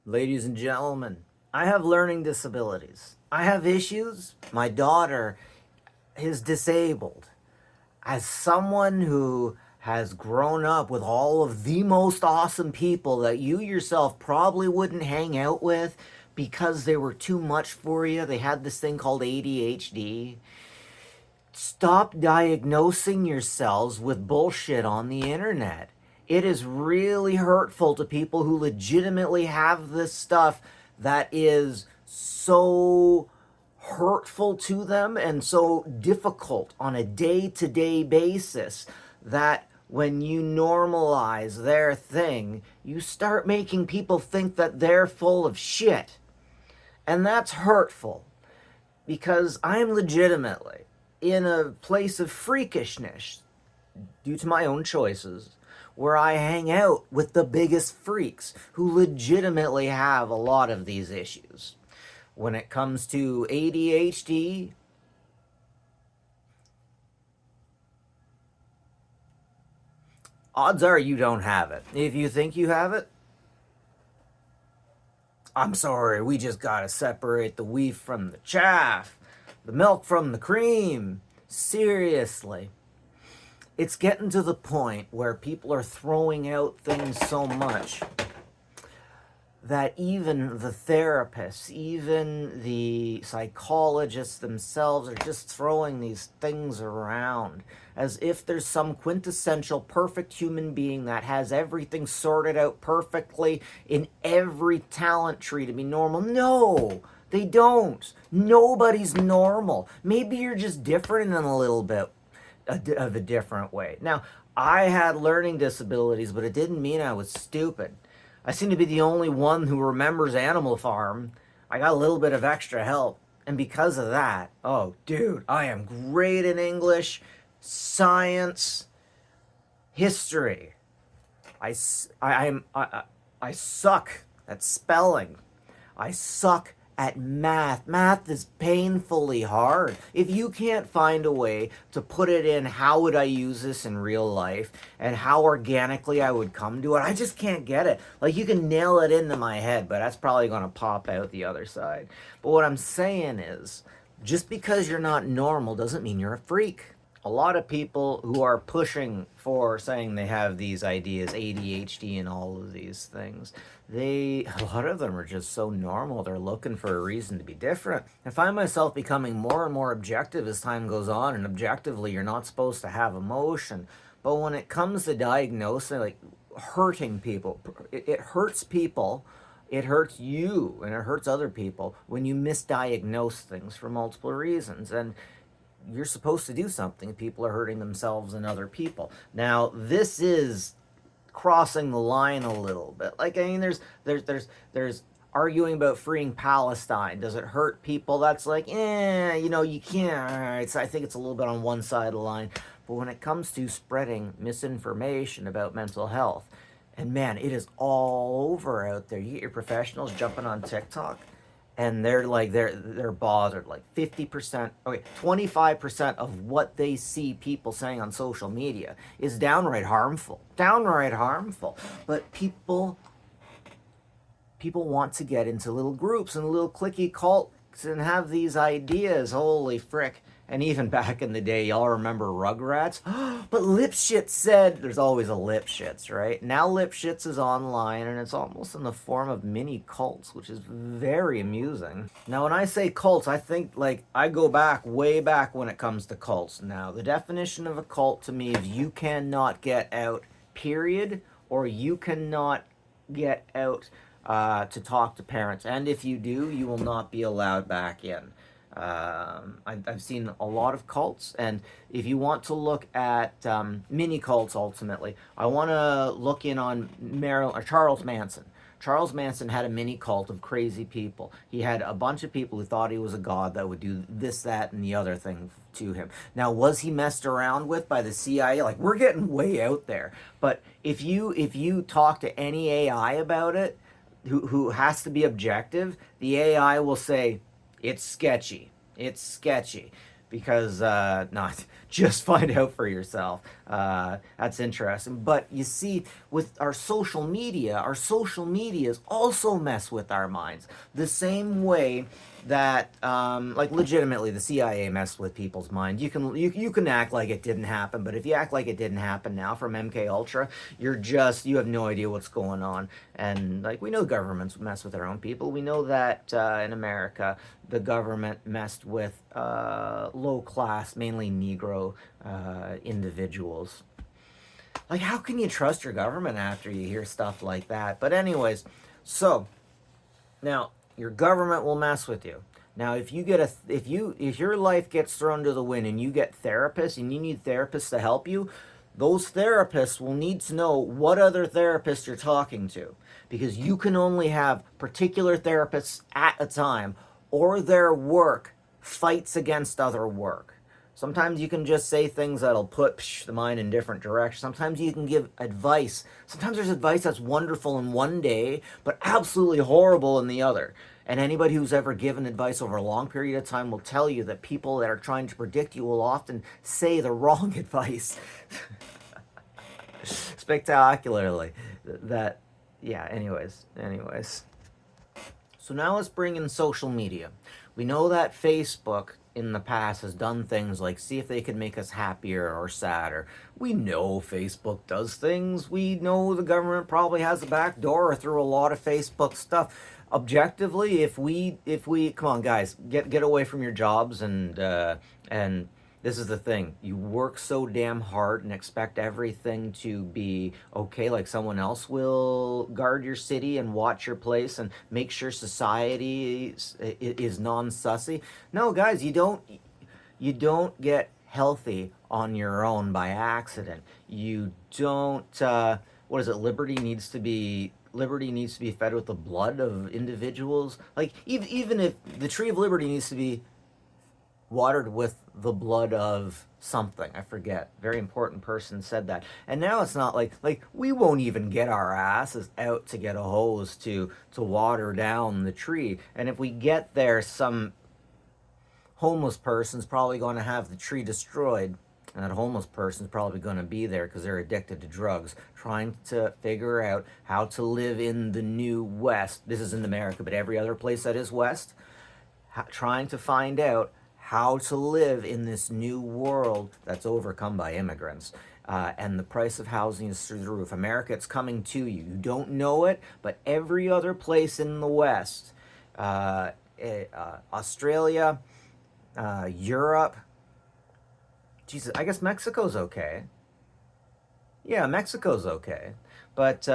Ladies and gentlemen, I have learning disabilities. I have issues. My daughter is disabled. As someone who has grown up with all of the most awesome people that you yourself probably wouldn't hang out with because they were too much for you, they had this thing called ADHD. Stop diagnosing yourselves with bullshit on the internet. It is really hurtful to people who legitimately have this stuff that is so hurtful to them and so difficult on a day-to-day basis that when you normalize their thing, you start making people think that they're full of shit. And that's hurtful because I'm legitimately in a place of freakishness due to my own choices where I hang out with the biggest freaks who legitimately have a lot of these issues. When it comes to ADHD, odds are you don't have it. If you think you have it, I'm sorry, we just gotta separate the wheat from the chaff, the milk from the cream. Seriously. It's getting to the point where people are throwing out things so much that even the therapists, even the psychologists themselves are just throwing these things around as if there's some quintessential perfect human being that has everything sorted out perfectly in every talent tree to be normal. No, they don't. Nobody's normal. Maybe you're just different in a little bit of a different way. Now, I had learning disabilities, but it didn't mean I was stupid. I seem to be the only one who remembers Animal Farm. I got a little bit of extra help. And because of that, oh, dude, I am great in English, science, history. I suck at spelling. I suck at math. Math is painfully hard. If you can't find a way to put it in, how would I use this in real life and how organically I would come to it, I just can't get it. Like, you can nail it into my head, but that's probably going to pop out the other side. But what I'm saying is, just because you're not normal doesn't mean you're a freak. A lot of people who are pushing for saying they have these ideas, ADHD and all of these things, a lot of them are just so normal. They're looking for a reason to be different. I find myself becoming more and more objective as time goes on, and objectively, you're not supposed to have emotion. But when it comes to diagnosing, like hurting people, it hurts people. It hurts you and it hurts other people when you misdiagnose things for multiple reasons. And you're supposed to do something. People are hurting themselves and other people. Now, this is crossing the line a little bit. Like, I mean, there's arguing about freeing Palestine. Does it hurt people? That's like, you can't. I think it's a little bit on one side of the line. But when it comes to spreading misinformation about mental health, and man, it is all over out there. You get your professionals jumping on TikTok and they're bothered. Like 50%, okay, 25% of what they see people saying on social media is downright harmful. Downright harmful. But people want to get into little groups and little cliquey cults and have these ideas. Holy frick. And even back in the day, y'all remember Rugrats? But Lipschitz said, there's always a Lipschitz, right? Now Lipschitz is online, and it's almost in the form of mini cults, which is very amusing. Now, when I say cults, I think, like, I go back, way back when it comes to cults. Now, the definition of a cult to me is you cannot get out, period, or you cannot get out to talk to parents. And if you do, you will not be allowed back in. I've seen a lot of cults, and if you want to look at mini cults, ultimately, I want to look in on Charles Manson. Charles Manson had a mini cult of crazy people. He had a bunch of people who thought he was a god that would do this, that, and the other thing to him. Now, was he messed around with by the CIA? Like, we're getting way out there. But if you talk to any AI about it, who has to be objective, the AI will say, it's sketchy. It's sketchy. because not just find out for yourself. That's interesting. But you see, with our social medias also mess with our minds the same way that like legitimately the CIA messed with people's mind. You can act like it didn't happen, but if you act like it didn't happen now from MK Ultra, you have no idea what's going on. And like we know governments mess with their own people. We know that in America the government messed with low class, mainly Negro individuals. Like how can you trust your government after you hear stuff like that? But anyways, so now your government will mess with you. Now, if your life gets thrown to the wind and you get therapists and you need therapists to help you, those therapists will need to know what other therapists you're talking to, because you can only have particular therapists at a time, or their work fights against other work. Sometimes you can just say things that'll put the mind in different directions. Sometimes you can give advice. Sometimes there's advice that's wonderful in one day, but absolutely horrible in the other. And anybody who's ever given advice over a long period of time will tell you that people that are trying to predict you will often say the wrong advice. Spectacularly. That, yeah, anyways. So now let's bring in social media. We know that Facebook in the past has done things like see if they can make us happier or sadder. We know Facebook does things. We know the government probably has a back door through a lot of Facebook stuff. Objectively, if we come on guys, get away from your jobs and this is the thing. You work so damn hard and expect everything to be okay, like someone else will guard your city and watch your place and make sure society is non-sussy. No, guys, you don't get healthy on your own by accident. You don't what is it? Liberty needs to be fed with the blood of individuals. Like even if the tree of liberty needs to be watered with the blood of something, I forget, very important person said that. And now it's not like we won't even get our asses out to get a hose to water down the tree, and if we get there, some homeless person's probably going to have the tree destroyed, and that homeless person's probably going to be there because they're addicted to drugs, trying to figure out how to live in the new West. This is in America, but every other place that is West, trying to find out how to live in this new world that's overcome by immigrants. And the price of housing is through the roof. America, it's coming to you. You don't know it, but every other place in the West, Australia, Europe, Jesus, I guess Mexico's okay. Yeah, Mexico's okay. But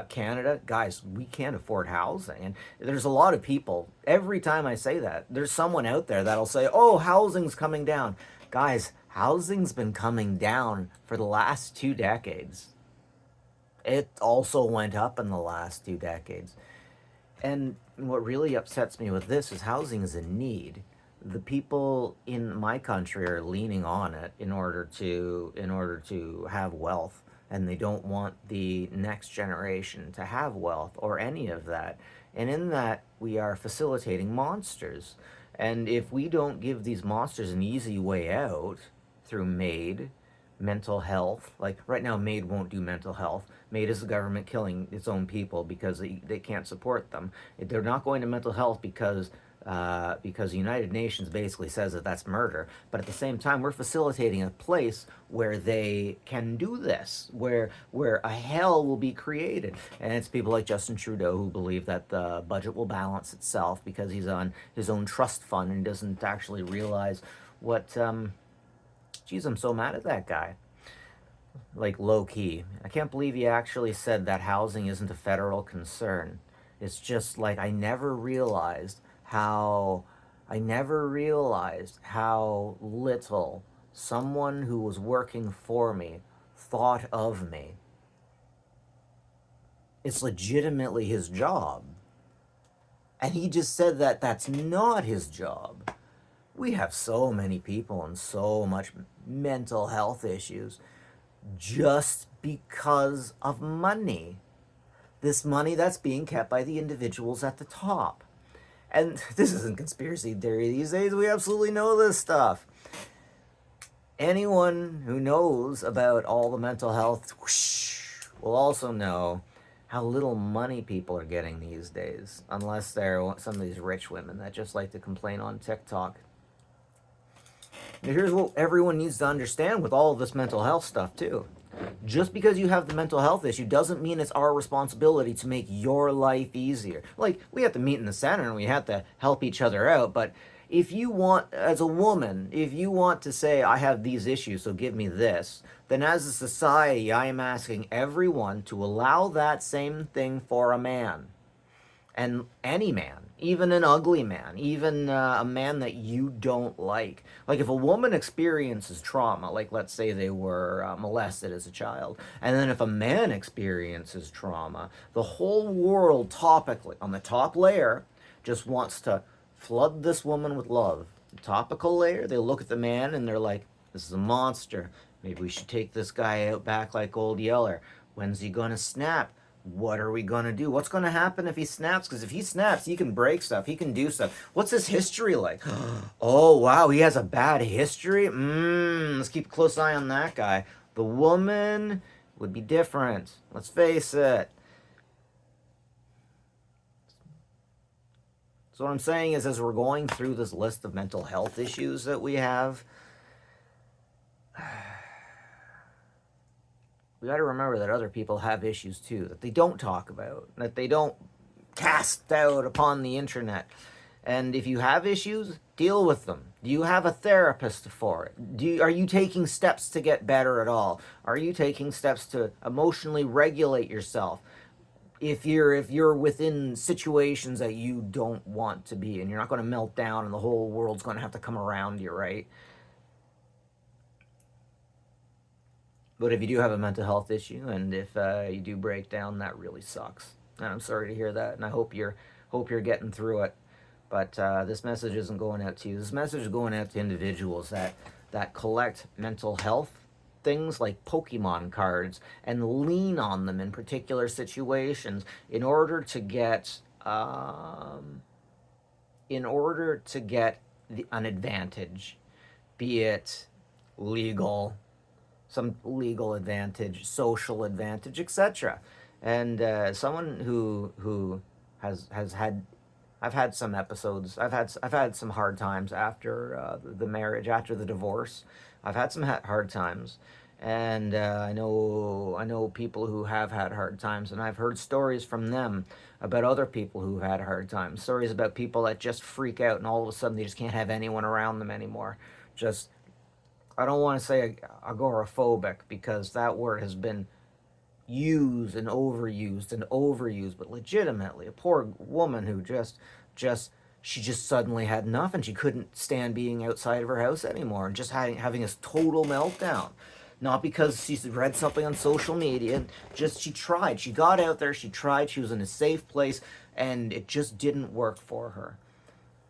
Canada, guys, we can't afford housing. And there's a lot of people, every time I say that, there's someone out there that'll say, oh, housing's coming down. Guys, housing's been coming down for the last 2 decades. It also went up in the last 2 decades. And what really upsets me with this is housing is a need. The people in my country are leaning on it in order to have wealth, and they don't want the next generation to have wealth or any of that. And in that, we are facilitating monsters. And if we don't give these monsters an easy way out through MAID, mental health, like right now MAID won't do mental health. MAID is the government killing its own people because they can't support them. They're not going to mental health because the United Nations basically says that that's murder. But at the same time, we're facilitating a place where they can do this, where a hell will be created. And it's people like Justin Trudeau who believe that the budget will balance itself because he's on his own trust fund and doesn't actually realize what... Geez, I'm so mad at that guy. Like, low-key. I can't believe he actually said that housing isn't a federal concern. It's just like I never realized how little someone who was working for me thought of me. It's legitimately his job. And he just said that that's not his job. We have so many people and so much mental health issues just because of money. This money that's being kept by the individuals at the top. And this isn't conspiracy theory these days. We absolutely know this stuff. Anyone who knows about all the mental health whoosh, will also know how little money people are getting these days, unless they're some of these rich women that just like to complain on TikTok. Now, here's what everyone needs to understand with all of this mental health stuff, too. Just because you have the mental health issue doesn't mean it's our responsibility to make your life easier. Like, we have to meet in the center and we have to help each other out, but if you want, as a woman, if you want to say, I have these issues, so give me this, then as a society, I am asking everyone to allow that same thing for a man. And any man, even an ugly man, even a man that you don't like. Like if a woman experiences trauma, like let's say they were molested as a child, and then if a man experiences trauma, the whole world topically, on the top layer, just wants to flood this woman with love. The topical layer, they look at the man and they're like, this is a monster. Maybe we should take this guy out back like Old Yeller. When's he gonna snap? What are we going to do? What's going to happen if he snaps? Because if he snaps, he can break stuff. He can do stuff. What's his history like? Oh, wow, he has a bad history? Let's keep a close eye on that guy. The woman would be different. Let's face it. So what I'm saying is, as we're going through this list of mental health issues that we have, we got to remember that other people have issues too, that they don't talk about, that they don't cast out upon the internet. And if you have issues, deal with them. Do you have a therapist for it? Are you taking steps to get better at all? Are you taking steps to emotionally regulate yourself? If you're within situations that you don't want to be, and you're not going to melt down and the whole world's going to have to come around you, right? But if you do have a mental health issue, and if you do break down, that really sucks. And I'm sorry to hear that, and I hope you're getting through it. But this message isn't going out to you. This message is going out to individuals that collect mental health things like Pokemon cards and lean on them in particular situations in order to get an advantage, be it legal, some legal advantage, social advantage, etc. And someone who has had, I've had some episodes. I've had some hard times after the marriage, after the divorce. I've had some hard times, and I know people who have had hard times, and I've heard stories from them about other people who've had hard times. Stories about people that just freak out, and all of a sudden they just can't have anyone around them anymore. Just, I don't want to say agoraphobic, because that word has been used and overused, but legitimately, a poor woman who she just suddenly had enough, and she couldn't stand being outside of her house anymore, and just having this total meltdown. Not because she's read something on social media, just she tried. She got out there, she tried, she was in a safe place, and it just didn't work for her.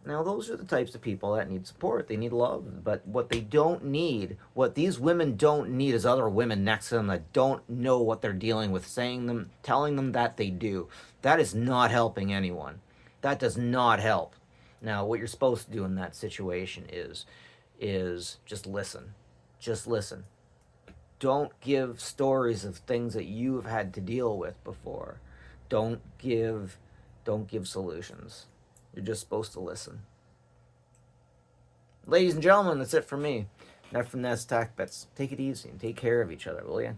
Now, those are the types of people that need support. They need love. But what they don't need, what these women don't need, is other women next to them that don't know what they're dealing with, telling them that they do. That is not helping anyone. That does not help. Now, what you're supposed to do in that situation is just listen. Just listen. Don't give stories of things that you've had to deal with before. Don't give solutions. You're just supposed to listen. Ladies and gentlemen, that's it for me. Not from Nest Tech Bits. Take it easy and take care of each other, will you?